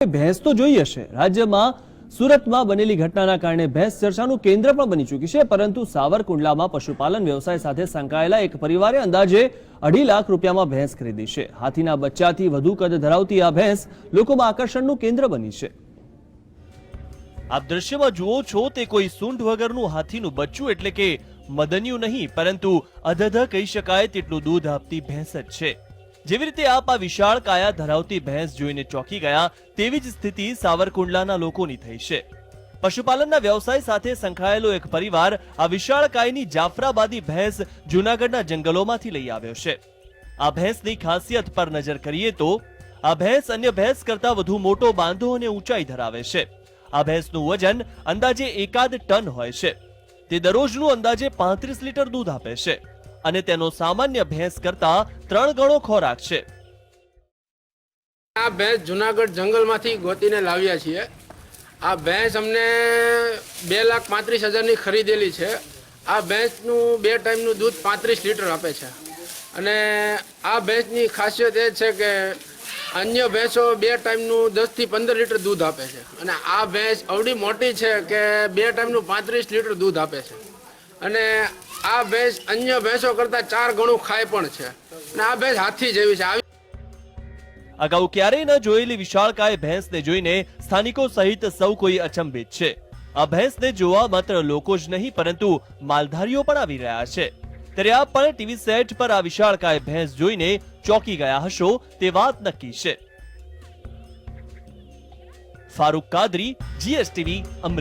ભેંસ તો જોઈ હશે। રાજ્યમાં સુરતમાં બનેલી ઘટનાના કારણે ભેંસ ચર્ચાનું કેન્દ્ર પણ બની ચૂકી છે, પરંતુ સાવરકુંડલામાં પશુપાલન વ્યવસાય સાથે સંકળાયેલા એક પરિવારે અંદાજે 2.5 લાખ રૂપિયામાં ભેંસ ખરીદી છે। હાથીના બચ્ચાથી વધુ કદ ધરાવતી આ ભેંસ લોકોમાં આકર્ષણનું કેન્દ્ર બની છે। આપ દ્રશ્યમાં જુઓ છો તે કોઈ સૂંઢ વગરનું હાથીનું બચ્ચું એટલે કે મદનિયું નહીં, પરંતુ અધધ કહી શકાય તેટલું દૂધ આપતી ભેંસ જ છે। જેવી રીતે આપ આ વિશાળ કાયા ધરાવતી ભેંસ જોઈને ચોંકી ગયા, તેવી જ સ્થિતિ સાવરકુંડલાના લોકોની થઈ છે। પશુપાલનના વ્યવસાય સાથે સંકળાયેલો એક પરિવાર આ વિશાળ કાયની જાફરાબાદી ભેંસ જૂનાગઢના જંગલોમાંથી લઈ આવ્યો છે। આ ભેંસની ખાસિયત પર નજર કરીએ તો આ ભેંસ અન્ય ભેંસ કરતા વધુ મોટો બાંધો અને ઊંચાઈ ધરાવે છે। આ ભેંસનું વજન અંદાજે 1.5 ટન હોય છે। તે દરરોજનું અંદાજે 35 લીટર દૂધ આપે છે અને તેનો સામાન્ય ભેંસ કરતા 3 ગણો ખોરાક છે। આ ભેંસ જૂનાગઢ જંગલમાંથી ગોતીને લાવ્યા છીએ। આ ભેંસ અમને 2,35,000 ની ખરીદેલી છે। આ ભેંસનું 2 ટાઈમનું દૂધ 35 લીટર આપે છે અને આ ભેંસની ખાસિયત એ છે કે અન્ય ભેંસો 2 ટાઈમનું 10 થી 15 લીટર દૂધ આપે છે અને આ ભેંસ અવડી મોટી છે કે 2 ટાઈમનું 35 લીટર દૂધ આપે છે અને આ ભેંસ અન્ય ભેંસો કરતા 4 ગણું ખાય પણ છે અને આ ભેંસ હાથી જેવી છે। અગાઉ ક્યારેય ન જોયેલી વિશાળકાય ભેંસને જોઈને સ્થાનિકો સહિત સૌ કોઈ અચંબિત છે। આ ભેંસને જોવા માત્ર લોકો જ નહીં, પરંતુ માલધારીઓ પણ આવી રહ્યા છે। ત્યારે આપ પણ ટીવી સેટ પર આ વિશાળકાય ભેંસ જોઈને ચોંકી ગયા હશો તે વાત નક્કી છે। ફારૂક કાદરી, GSTV, અમરેલી।